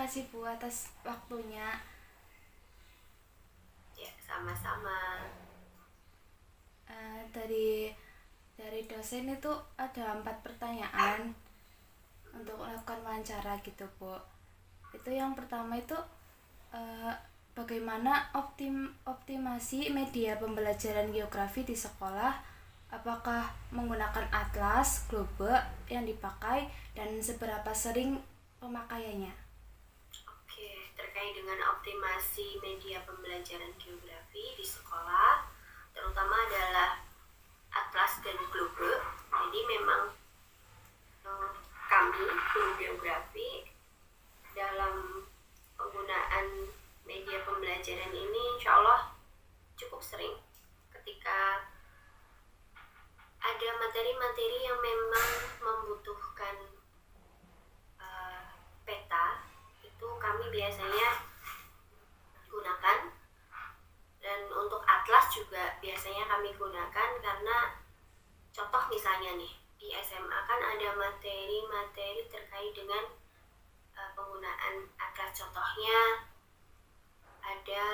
kasih Bu atas waktunya. Ya, sama-sama. Dari dosen itu ada 4 pertanyaan untuk melakukan wawancara gitu Bu. Itu yang pertama itu bagaimana optimasi media pembelajaran geografi di sekolah? Apakah menggunakan atlas, globe yang dipakai dan seberapa sering pemakaiannya? Oke, terkait dengan optimasi media pembelajaran geografi di sekolah, terutama adalah atlas dan globe. Jadi memang kami guru geografi dalam penggunaan media pembelajaran ini insya Allah cukup sering ketika ada materi-materi yang memang membutuhkan peta, itu kami biasanya gunakan. Dan untuk atlas juga biasanya kami gunakan karena contoh misalnya nih di SMA kan ada materi-materi terkait dengan penggunaan atlas. Contohnya ada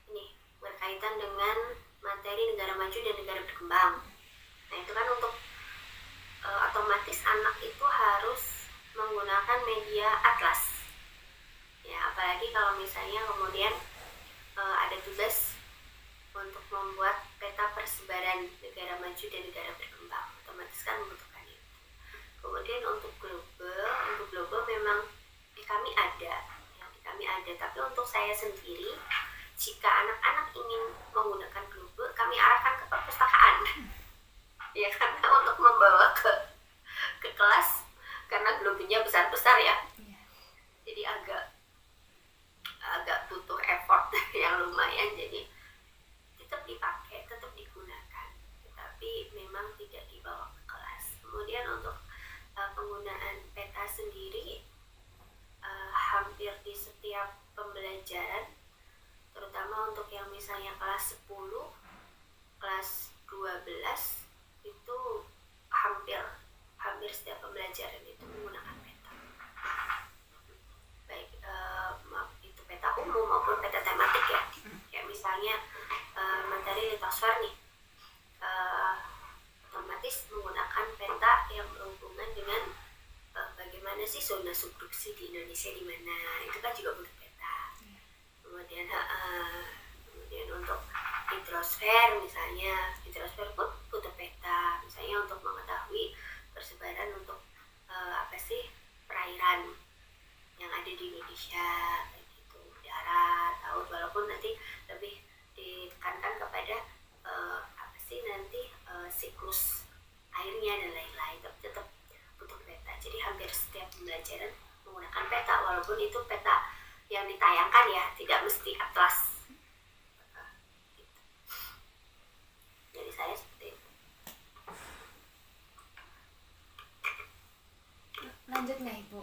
ini berkaitan dengan materi negara maju dan negara berkembang. Nah itu kan untuk otomatis anak itu harus menggunakan media atlas. Ya apalagi kalau misalnya kemudian ada tugas untuk membuat peta persebaran negara maju dan negara berkembang, otomatis kan membutuhkan itu. Kemudian untuk global memang di kami ada, tapi untuk saya sendiri, jika anak-anak ingin menggunakan global, kami arahkan ke perpustakaan. Ya karena untuk membawa ke kelas, karena globenya besar-besar ya, jadi agak butuh effort yang lumayan, jadi tetap dipakai, tetap digunakan, tetapi memang tidak dibawa ke kelas. Kemudian untuk penggunaan peta sendiri, hampir di setiap pembelajaran, terutama untuk yang misalnya kelas 10, kelas 12, itu hampir setiap pembelajaran itu menggunakan peta. Baik itu peta umum maupun peta tematik ya. Kayak misalnya materi litosfer nih, otomatis menggunakan peta yang berhubungan dengan bagaimana sih zona subduksi di Indonesia di mana, itu kan juga butuh peta. Kemudian untuk hidrosfer misalnya, hidrosfer pun butuh peta, misalnya untuk mengetahui persebaran untuk apa sih perairan yang ada di Indonesia, kayak gitu, darat, laut, walaupun nanti lebih ditekankan kepada apa sih nanti siklus airnya dan lain-lain, tapi tetap butuh peta. Jadi hampir setiap pembelajaran menggunakan peta, walaupun itu peta yang ditayangkan ya, tidak mesti atlas. Gitu. Jadi saya seperti itu. Lanjut nggak Ibu?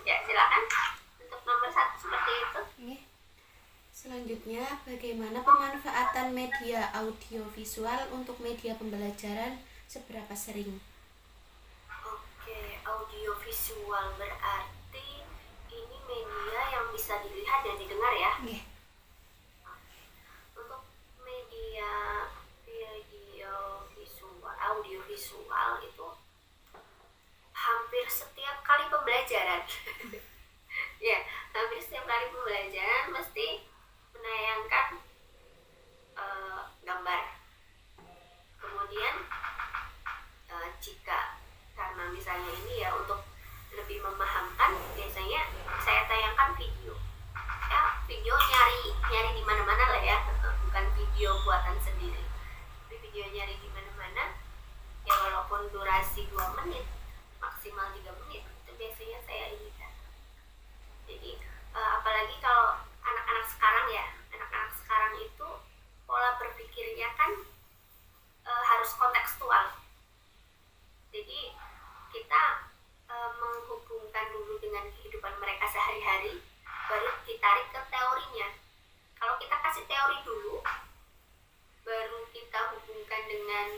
Ya silakan untuk nomor 1 seperti itu. Selanjutnya, bagaimana pemanfaatan media audiovisual untuk media pembelajaran, seberapa sering? Oke, audiovisual berarti ini media yang bisa dilihat dan didengar ya. Untuk media audiovisual itu hampir setiap kali pembelajaran ya, hampir setiap kali pembelajaran mesti menayangkan gambar. Kemudian jika karena misalnya ini ya untuk lebih memahamkan, biasanya saya tayangkan video. Ya, video nyari di mana-mana lah ya, bukan video buatan sendiri. Tapi video nyari di mana-mana ya, walaupun durasi 2 menit, maksimal 3 menit, itu biasanya saya ini kan teori dulu, baru kita hubungkan dengan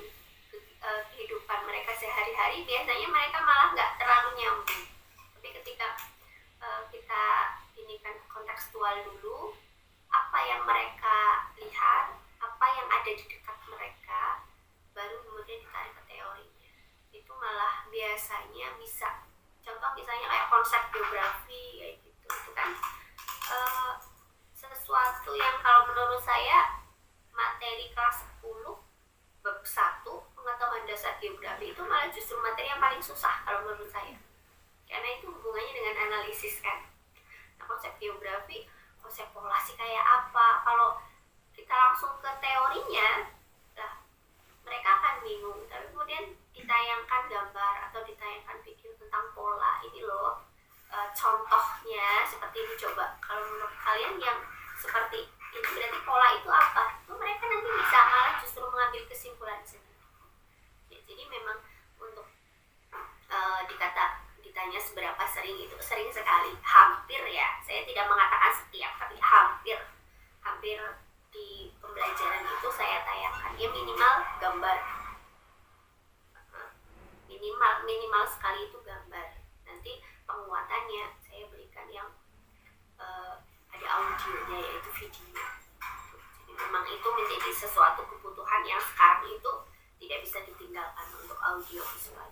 kehidupan mereka sehari-hari, biasanya mereka malah nggak terlalu nyambung. Tapi ketika kita ini kan kontekstual dulu, apa yang mereka lihat, apa yang ada di dekat mereka, baru kemudian ditarik ke teorinya. Itu malah biasanya bisa, contoh misalnya kayak konsep geografi kayak gitu, itu kan sesuatu yang kalau menurut saya materi kelas 10 bab 1 pengetahuan dasar geografi itu malah justru materi yang paling susah kalau menurut saya, karena itu hubungannya dengan analisis kan. Nah, konsep geografi, konsep populasi kayak apa, kalau kita langsung ke teorinya lah mereka akan bingung. Tapi kemudian ditayangkan gambar atau ditayangkan video tentang pola, ini loh contohnya seperti ini, coba kalau menurut kalian yang seperti ini berarti pola itu apa, itu mereka nanti bisa malah justru mengambil kesimpulan sendiri. Ya, jadi memang untuk ditanya seberapa sering, itu sering sekali, hampir ya, saya tidak mengatakan setiap, tapi hampir di pembelajaran itu saya tayangkan ya minimal gambar, minimal sekali itu gambar. Nanti penguatannya saya berikan yang ada audionya, yaitu video. Jadi memang itu menjadi sesuatu kebutuhan yang sekarang itu tidak bisa ditinggalkan untuk audio visual.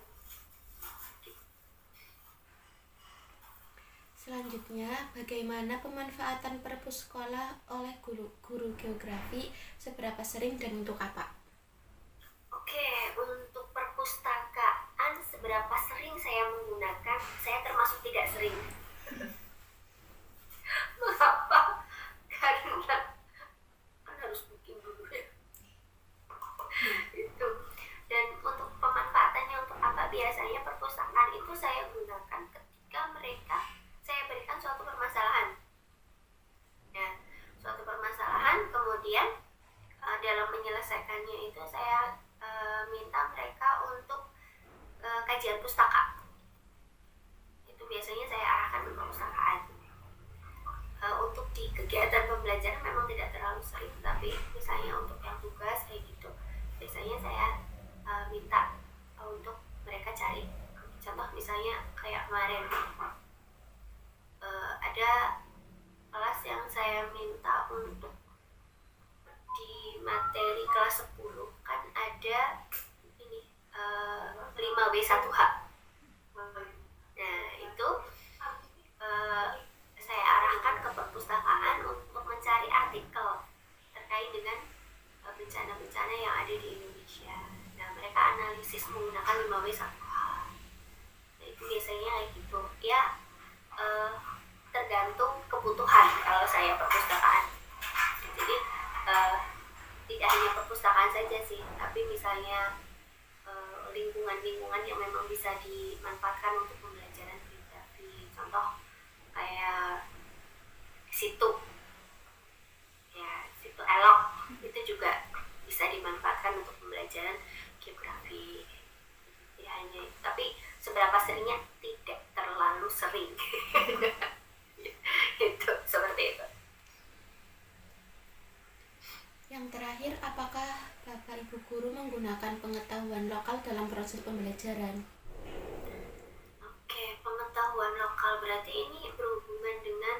Selanjutnya, bagaimana pemanfaatan perpus sekolah oleh guru geografi, seberapa sering dan untuk apa? Oke, untuk perpustakaan seberapa sering saya menggunakan, saya termasuk tidak sering. Mengapa? Karena kan harus booking dulu ya. Itu. Dan untuk pemanfaatannya untuk apa? Biasanya perpustakaan itu saya gunakan ketika saya berikan suatu permasalahan. Ya, suatu permasalahan, kemudian dalam menyelesaikannya itu saya minta mereka untuk kajian pustaka. Itu biasanya saya arahkan ke perpustakaan. Untuk di kegiatan pembelajaran memang tidak terlalu sering, tapi misalnya untuk yang tugas kayak gitu, biasanya saya minta untuk mereka cari. Contoh misalnya kayak kemarin ada kelas yang saya minta untuk di materi kelas 10 kan ada ini 5W1H. Nah itu saya arahkan ke perpustakaan untuk mencari artikel terkait dengan bencana-bencana yang ada di Indonesia. Nah mereka analisis menggunakan 5W1H. Nah itu biasanya kayak gitu ya, tergantung kebutuhan kalau saya perpustakaan. Jadi tidak hanya perpustakaan saja sih, tapi misalnya lingkungan-lingkungan yang memang bisa dimanfaatkan untuk pembelajaran geografi. Contoh kayak situ elok, itu juga bisa dimanfaatkan untuk pembelajaran geografi. Ya, hanya, tapi seberapa seringnya tidak terlalu sering. Itu seperti itu. Yang terakhir, apakah Bapak Ibu guru menggunakan pengetahuan lokal dalam proses pembelajaran? Oke, pengetahuan lokal berarti ini berhubungan dengan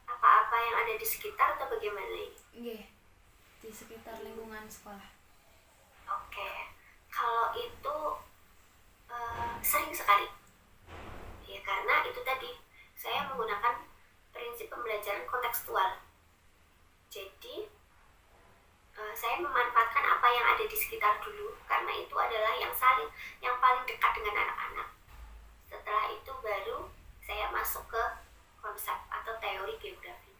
apa-apa yang ada di sekitar atau bagaimana ini? Nggih, di sekitar lingkungan sekolah. Oke, kalau itu sering sekali. Ya karena itu tadi saya menggunakan prinsip pembelajaran kontekstual. Jadi saya memanfaatkan apa yang ada di sekitar dulu, karena itu adalah yang paling dekat dengan anak-anak. Setelah itu baru saya masuk ke konsep atau teori geografi.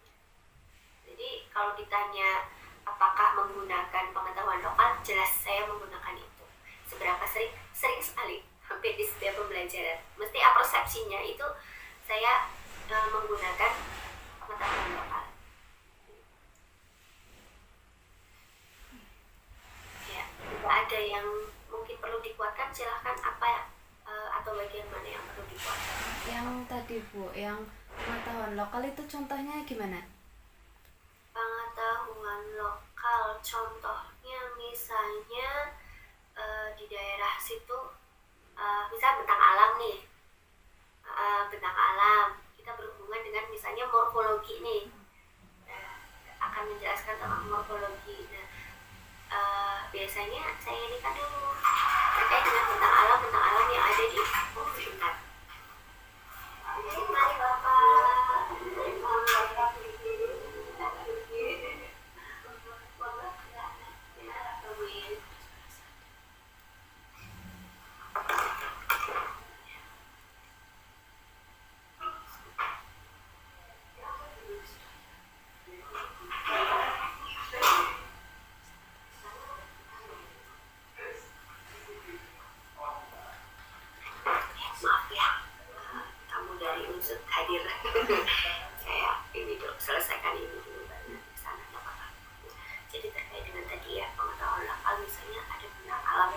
Jadi kalau ditanya apakah menggunakan pengetahuan lokal, jelas saya menggunakan itu. Seberapa sering? Sering sekali, hampir di setiap pembelajaran. Mesti persepsinya itu saya menggunakan pengetahuan lokal. Ya, jika ada yang mungkin perlu dikuatkan, silahkan apa atau bagian mana yang perlu dikuatkan? Yang tadi Bu, yang pengetahuan lokal itu contohnya gimana? Pengetahuan lokal contohnya misalnya di daerah situ, misal bentang alam nih, bentang alam kita berhubungan dengan misalnya morfologi nih. Akan menjelaskan tentang morfologi. Nah, biasanya saya ini kan dulu terkait dengan bentang alam yang ada di sekitar. Mari Bapak. Maaf ya, kamu dari unsur hadir. Saya ini dulu selesaikan ini dulu baru ke sana, nggak apa-apa. Jadi terkait dengan tadi ya pengetahuan lokal, misalnya ada bentang alam,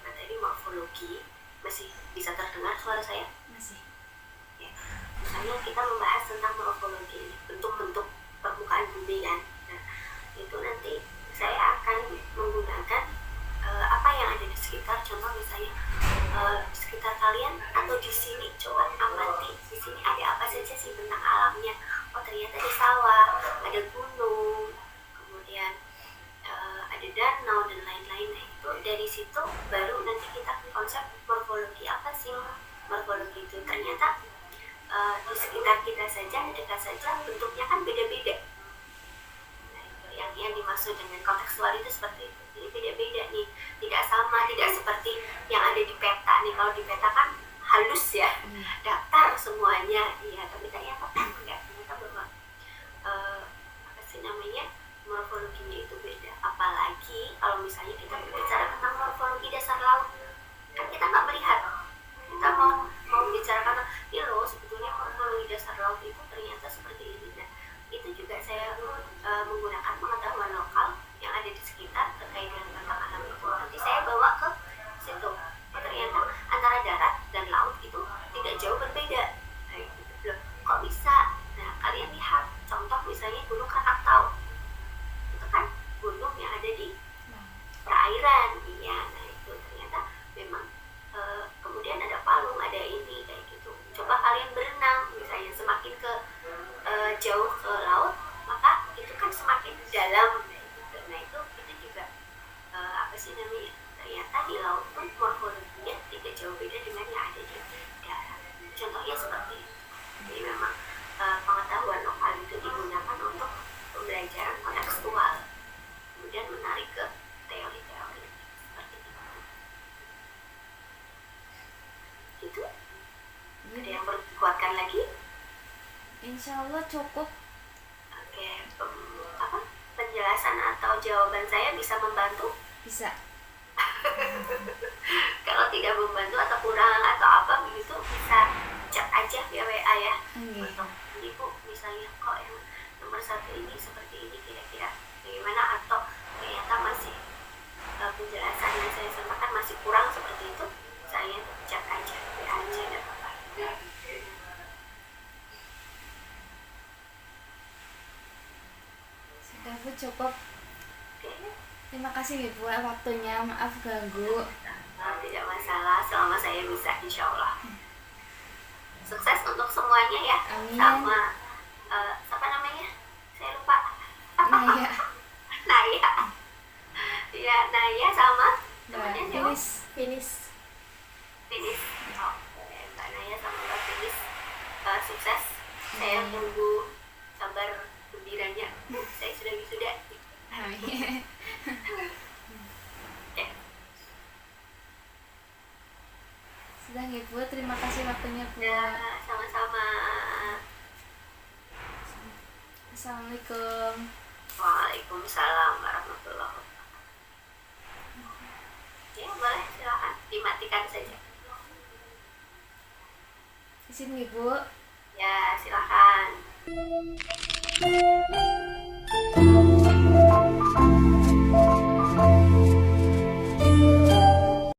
materi morfologi. Masih bisa terdengar suara saya? Masih. Ya. Misalnya kita membahas tentang morfologi ini, bentuk-bentuk permukaan bumi kan. Nah, itu nanti saya akan menggunakan apa yang ada di sekitar. Contoh misalnya di sekitar kalian atau di sini, coba amati di sini ada apa saja sih bentang alamnya. Oh ternyata ada sawah, ada gunung, kemudian ada danau dan lain-lain. Nah itu dari situ baru nanti kita ke konsep morfologi. Apa sih morfologi itu? Ternyata di sekitar kita saja, dekat saja, bentuknya kan beda-beda. Nah itu yang dimaksud dengan kontekstual itu seperti itu. Jadi beda-beda nih, tidak sama, tidak seperti yang ada di peta nih. Kalau di peta kan halus ya, daftar semuanya, iya. Tapi ternyata enggak, ternyata bahwa apa sih namanya, morfologinya itu beda. Apalagi kalau misalnya kita berbicara tentang morfologi dasar laut, kan kita nggak melihat. Kita mau membicarakan, ya loh sebetulnya morfologi dasar laut itu ternyata seperti ini. Nah itu juga saya menggunakan pengetahuan lokal yang ada di sekitar terkait dengan bentang alam itu. Nanti saya bawa ke situ. Oh, ternyata antara darat dan laut itu tidak jauh berbeda. Nah, gitu. Loh, kok bisa? Nah, kalian lihat contoh misalnya Gunung Krakatau. Itu kan gunung yang ada di perairan. Iya, nah itu ternyata memang kemudian ada palung, ada ini kayak gitu. Coba kalian berenang misalnya, semakin ke jauh ke laut, maka itu kan semakin dalam. Nah itu juga apa sih namanya, ternyata di laut pun morfologinya tidak jauh beda dengan yang ada di darat. Contohnya seperti itu. Jadi memang pengetahuan lokal itu digunakan untuk pembelajaran kontekstual, kemudian menarik ke teori-teori seperti itu. Gitu. Ada yang perlu dikuatkan lagi? Insya Allah cukup. Oke, penjelasan atau jawaban saya bisa membantu? Bisa. Kalau tidak membantu atau kurang atau apa begitu, bisa chat aja via WA ya. Untuk ibu misalnya, kok yang nomor 1 ini seperti ini kira-kira bagaimana, atau ternyata masih penjelasan yang saya sampaikan masih kurang seperti itu, saya chat aja, WA aja, tidak apa-apa. Sudah Bu, cukup. Oke. Terima kasih Ibu waktunya, maaf ganggu. Tidak masalah, selama saya bisa, insya Allah. Sukses untuk semuanya ya. Amin. Sama siapa namanya? Saya lupa. Naya. Naya. Ya, Naya sama temannya siapa? Finish. Oh, Mbak Naya sama Mbak Finis. Sukses. Saya tunggu kabar gembiranya. Saya sudah wisuda. Amin. Ya. Sudah Ibu, terima kasih waktunya Bu. Ya, sama-sama. Assalamualaikum. Waalaikumsalam warahmatullahi wabarakatuh. Ya, boleh, silakan dimatikan saja. Izin Ibu. Ya, silakan.